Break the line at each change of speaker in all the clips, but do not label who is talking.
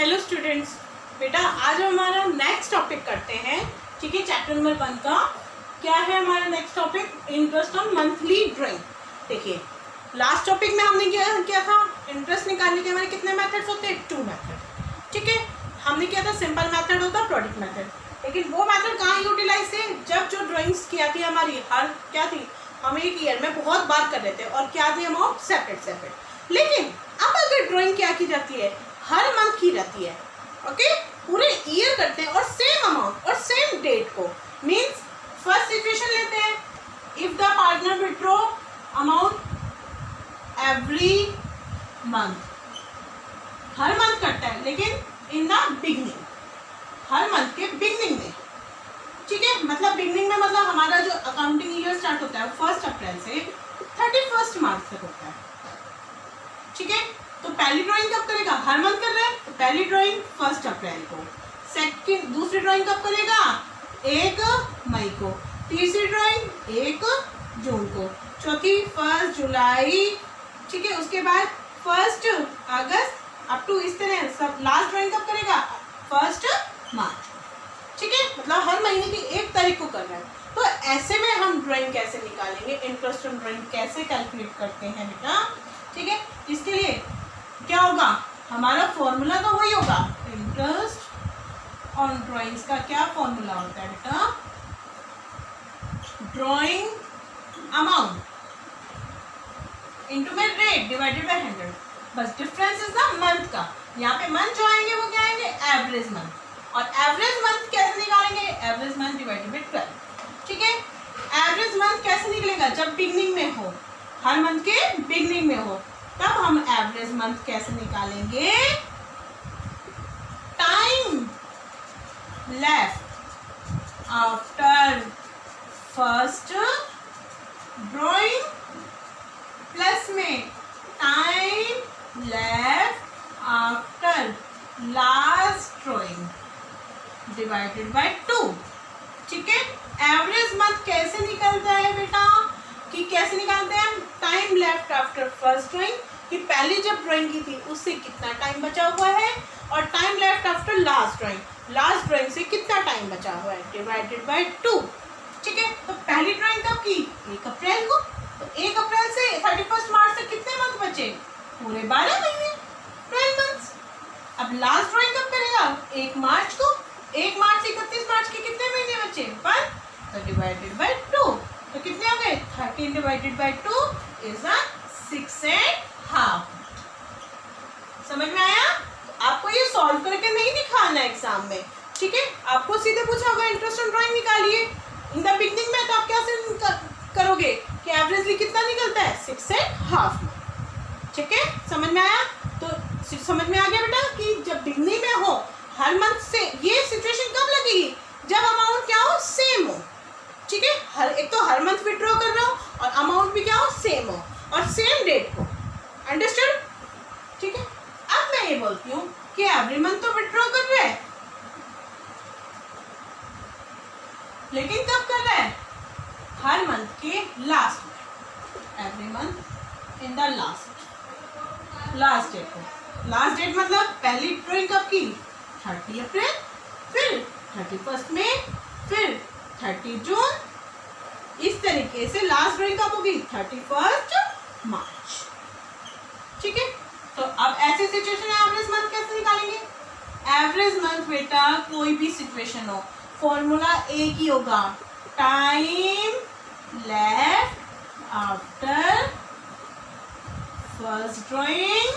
Hello students, बेटा आज हम हमारा नेक्स्ट टॉपिक करते हैं। ठीक है, चैप्टर नंबर 1 का क्या है हमारा next topic? Interest on monthly drawing. देखिए लास्ट टॉपिक में हमने क्या था, इंटरेस्ट निकालने के हमारे कितने मेथड्स होते हैं? 2 मेथड। ठीक है, हमने किया था सिंपल मेथड होता, प्रोडक्ट मेथड। लेकिन वो मेथड कहाँ यूटिलाइज थे? जब जो ड्राइंग्स किया थी हमारी हर क्या थी, हम एक ईयर में बहुत बार कर रहे थे और क्या थी अमाउंट सेपरेट। लेकिन अब अगर ड्राइंग क्या की जाती है, हर मंथ की रहती है। ओके, पूरे ईयर करते हैं और सेम अमाउंट और सेम डेट को। मींस फर्स्ट सिचुएशन लेते हैं, if the partner withdraw amount every month, her month करता है लेकिन इन द बिगनिंग, हर मंथ के बिगनिंग में। ठीक है, मतलब बिगनिंग में मतलब हमारा जो अकाउंटिंग ईयर स्टार्ट होता है 1 अप्रैल से 31 मार्च तक होता है। ठीक है, तो पहली ड्राइंग कब करेगा? हर मंथ कर रहा है तो पहली ड्राइंग 1 अप्रैल को, सेकंड दूसरी ड्राइंग कब करेगा? 1 मई को, तीसरी ड्राइंग 1 जून को, चौथी 1 जुलाई। ठीक है, उसके बाद 1 अगस्त अप टू इस तरह सब। लास्ट ड्राइंग कब करेगा? 1 मार्च। ठीक है, मतलब हर महीने की 1 तारीख को कर रहा है। तो ऐसे में हम ड्राइंग कैसे निकालेंगे, इंटरेस्ट ऑन ड्राइंग कैसे कैलकुलेट करते हैं बेटा? ठीक है, इसके लिए क्या होगा, हमारा फॉर्मूला तो वही होगा। इंटरेस्ट ऑन ड्राइंग्स का क्या फॉर्मूला होता है बेटा? ड्राइंग अमाउंट इनटू में रेट डिवाइडेड बाय 100। बस डिफरेंस इज द मंथ का। यहाँ पे मंथ जो आएंगे वो क्या आएंगे? Average month. और एवरेज मंथ कैसे निकालेंगे? Average month divided by 12। ठीक है, एवरेज मंथ कैसे निकलेगा? जब बिगनिंग में हो, हर मंथ के बिगनिंग में हो, तब हम एवरेज मंथ कैसे निकालेंगे? Time left after first drawing plus में time left after last drawing divided by 2। ठीक है, एवरेज मंथ कैसे निकलता है बेटा? कि कैसे निकालते हैं हम? Time left after first drawing, कि पहली जब ड्राइंग की थी उससे कितना टाइम बचा हुआ है, और time left after last drawing, last drawing से कितना टाइम बचा हुआ है, डिवाइडेड बाय 2। ठीक है, तो पहली ड्राइंग कब की? 1 अप्रैल को। तो 1 अप्रैल से 31 मार्च तक कितने मंथ बचे? पूरे 12 महीने, 12 मंथ्स। अब लास्ट ड्राइंग कब करेगा? 1 मार्च को। 1 मार्च से 31 मार्च के कितने महीने बचे? 1, तो डिवाइडेड बाय 2। तो कितने हो गए? 13 डिवाइडेड बाय 2 इज 6.5। समझ में आया? तो आपको ये सॉल्व करके नहीं दिखाना है एग्जाम में। ठीक है, आपको सीधे पूछा होगा इंटरेस्ट ऑन ड्राइंग निकालिए इन द बिगनिंग में, तो आप क्या करोगे कि एवरेजली कितना निकलता है? 6.5 में। ठीक है, समझ में आया? तो समझ में आ गया बेटा कि जब बिगनिंग में हो हर मंथ से, ये सिचुएशन कब लगेगी? जब अमाउंट क्या हो? सेम हो। ठीक है, एक तो हर मंथ विड्रॉ कर रहा हूँ और अमाउंट भी क्या हो? सेम हो और सेम डेट को। अंडरस्टूड? ठीक है, अब मैं ये बोलती हूँ कि एवरी मंथ तो विड्रॉ कर रहा है, लेकिन कब कर रहा है? हर मंथ के लास्ट में, every month in the last date को। लास्ट डेट मतलब पहली ड्राइंग कब की? 30 अप्रैल, फिर 31 मई, फिर 30 जून। इस तरीके से लास्ट ड्राइंग कब होगी? 31 मार्च। ठीक है, तो अब ऐसी सिचुएशन में एवरेज मंथ कैसे निकालेंगे? एवरेज मंथ बेटा कोई भी सिचुएशन हो, फॉर्मूला एक ही होगा, time left after first drawing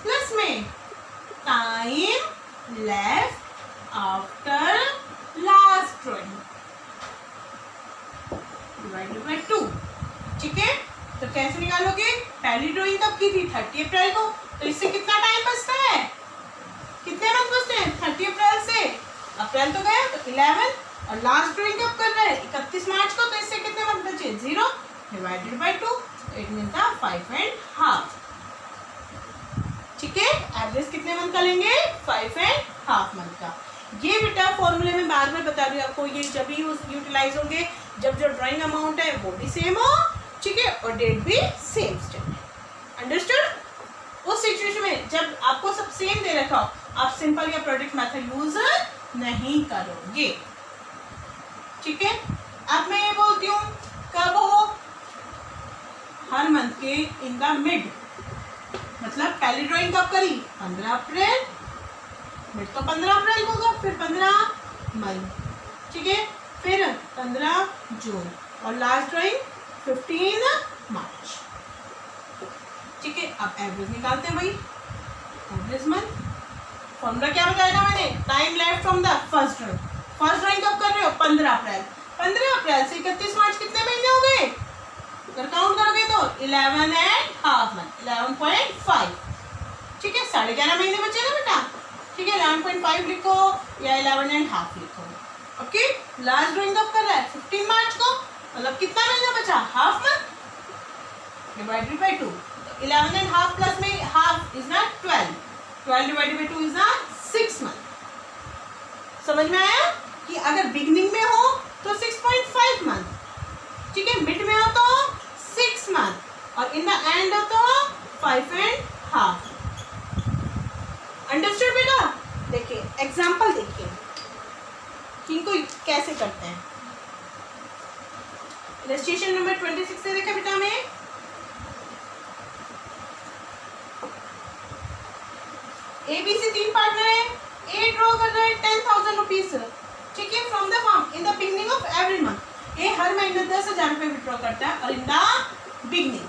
plus में time left after last drawing divided by 2। ठीक है, तो कैसे निकालोगे? पहली ड्राइंग कब की थी? 30 अप्रैल को, तो इससे कितना टाइम बचता है? कितने मंथ बचते हैं? 30 अप्रैल से अप्रैल तो गया तो 11, और लास्ट ड्राइंग कब कर रहा है? 31 मार्च को, तो इससे कितने मंथ बचे? 0 डिवाइडेड बाय 2। It means 5.5। ठीक है, एवरेज कितने मंथ का लेंगे? 5.5 मंथ का। ये बेटा फॉर्मूले में बार बार बता रही हूँ आपको, ये जब भी यूटिलाइज होंगे जब जो ड्राइंग अमाउंट है वो भी सेम हो, ठीक है, और डेट भी सेम स्टेट। अंडरस्टूड? उस सिचुएशन में जब आपको सब सेम दे रखा हो, आप सिंपल या प्रोडक्ट मेथड यूज नहीं करोगे। ठीक है, अब मैं ये बोलती हूँ कब हो, हर मंथ के इन द मिड, मतलब पहली ड्राइंग कब करी 15 अप्रैल, मिड तो 15 अप्रैल को होगा, फिर 15 मई, ठीक है, फिर 15 जून और लास्ट ड्राइंग 15 मार्च। ठीक है, अब एवरेज निकालते हैं भाई, एवरेज मंथ। फॉर्मूला क्या बताया मैंने, time left from the first drawing. First drawing कब कर रहे हो 15 अप्रैल, 15 अप्रैल से 31 मार्च कितने महीने हो गए, अगर काउंट करोगे तो 11.5 मंथ, 11.5। ठीक है, 11.5 महीने बचे ना बेटा। ठीक है, 11.5 लिखो या 11.5 लिखो। ओके, लास्ट ड्राइंग कब कर रहा है 15 मार्च को, मतलब कितना महीना बचा, half month divided by 2। 11.5 plus में हाफ इज ना 12, 12 डिवाइडेड बाय 2 इज ना 6 मंथ। समझ में आया कि अगर बिगनिंग में हो तो 6.5 मंथ, ठीक है, मिड में हो तो 6 मंथ और इन द एंड हो तो 5.5। अंडरस्टूड बेटा। देखिए एग्जाम्पल देखिए कि इनको कैसे करते हैं। इलस्ट्रेशन नंबर 26 से देखा बेटा हमें, ABC 3 पार्टनर है, ए ड्रॉ कर रहा है 10,000 रुपीज, ठीक है, from the firm in the beginning of every month. ए हर महीने 10,000 रुपए विड्रॉ करता है और इन द बिगनिंग।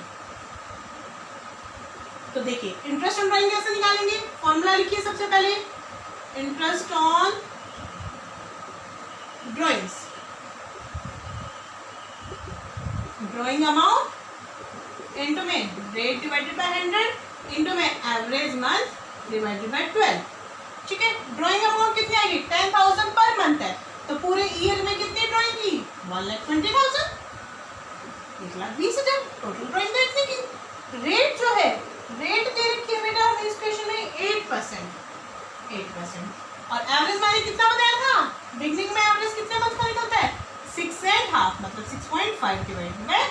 तो देखिए इंटरेस्ट ऑन ड्राइंग कैसे निकालेंगे, फॉर्मूला लिखिए सबसे पहले, interest on drawings, drawing amount into में रेट डिवाइडेड बाय 100 इनटू में एवरेज मंथ डिवाइडेड बाय 12। ठीक है, ड्राइंग अमाउंट कितनी आएगी 10,000 पर मंथ है, तो पूरे ईयर में कितनी ड्राइंग की 1,20,000, 1,20,000 टोटल ड्राइंग तो इतनी की। रेट जो है, रेट दे रखी है बेटा इस क्वेश्चन में 8%, 8%। और एवरेज मैंने कितना बताया था, बिगनिंग में एवरेज कितने मंथ का निकलता है 6.5, मतलब 6.5 डिवाइडेड बाय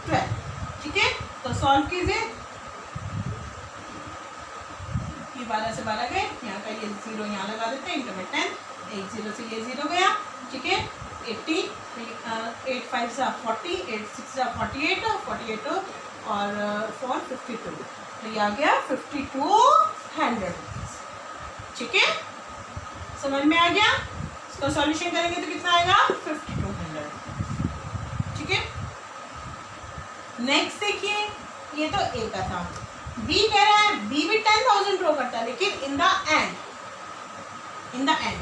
12। ठीक है, तो सॉल्व कीजिए, 12 से 12 गए, यहाँ का ये 0 यहाँ लगा देते हैं, इंटू में 10, एक 0 से ये 0 गया। ठीक है, 80, 8 5 से 40, 8 6 से 48, 48 और 4 52, तो ये आ गया 5200। ठीक है, समझ में आ गया। इसका सॉल्यूशन करेंगे तो कितना आएगा 5200। ठीक है, नेक्स्ट देखिए, ये तो ए का था। बी कह रहा है, बी भी 10,000 ड्रॉ करता है लेकिन in the end, in the end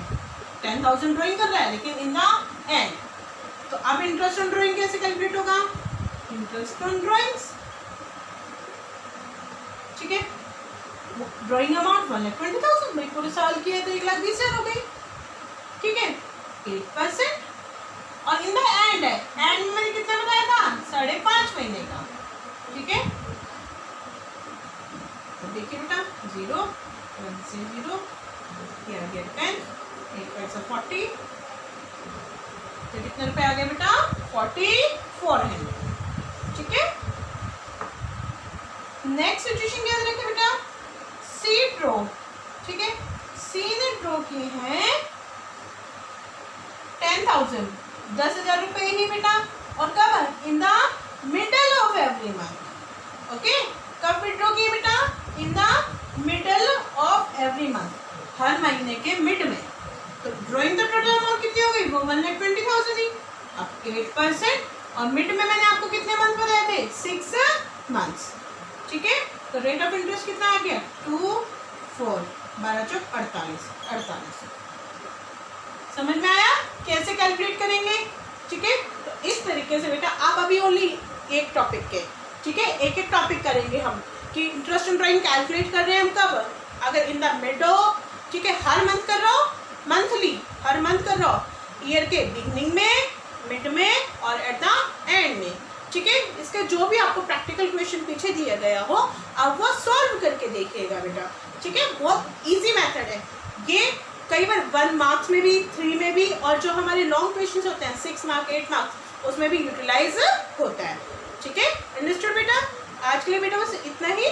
10,000 drawing कर रहा है लेकिन इन द एंड। तो अब इंटरेस्ट ऑन ड्रॉइंग कैसे कैलकुलेट होगा, इंटरेस्ट ऑन ड्रॉइंग्स। ठीक है, ड्रॉइंग अमाउंट 1,20,000, भाई पूरे साल की है तो 1,20,000 हो गई। ठीक है, 8% और इन द एंड है, एंड में मैंने कितना बताया था 5.5 महीने का। ठीक है, तो देखिए बेटा 0 1 से 0, ये आ गया 10, 8 5 से 40, तो कितने रुपए आ गए बेटा 4,400। ठीक है, नेक्स्ट सिचुएशन क्या रखे बेटा, सी ड्रॉ। ठीक है, सी ने ड्रॉ की है 10,000, 10,000 रुपए ही बेटा, और कब in the middle of every month. Okay, कब विड्रॉ की बेटा in the middle of every month, हर महीने के मिड में। तो ड्रॉइंग तो टोटल अमाउंट कितनी हो गई, वो 1,20,000 ही। अब 8% और मिड में मैंने आपको कितने मंथ बताए थे 6 मंथ्स। ठीक है, तो रेट ऑफ इंटरेस्ट कितना आ गया 2 4, 12 चौक 48। समझ में आया कैसे कैलकुलेट करेंगे। ठीक है, तो इस तरीके से बेटा आप अभी ओनली एक टॉपिक के, ठीक है, एक एक टॉपिक करेंगे हम कि इंटरेस्ट ऑन ड्राइंग कैलकुलेट कर रहे हैं हम कब, अगर इन द मिड हो, ठीक है, हर मंथ कर रहा हो, मंथली हर मंथ कर रहा हो, ईयर के बिगनिंग में, मिड में और एट द एंड में। ठीक है, इसके जो भी आपको प्रैक्टिकल क्वेश्चन पीछे दिया गया हो आप वो सॉल्व करके देखिएगा बेटा। ठीक है, बहुत इजी मेथड है ये, कई बार 1 मार्क्स में भी, 3 में भी, और जो हमारे लॉन्ग क्वेश्चन होते हैं 6 मार्क्स 8 मार्क्स उसमें भी यूटिलाइज होता है। ठीक है, अंडरस्टूड बेटा। आज के लिए बेटा बस इतना ही।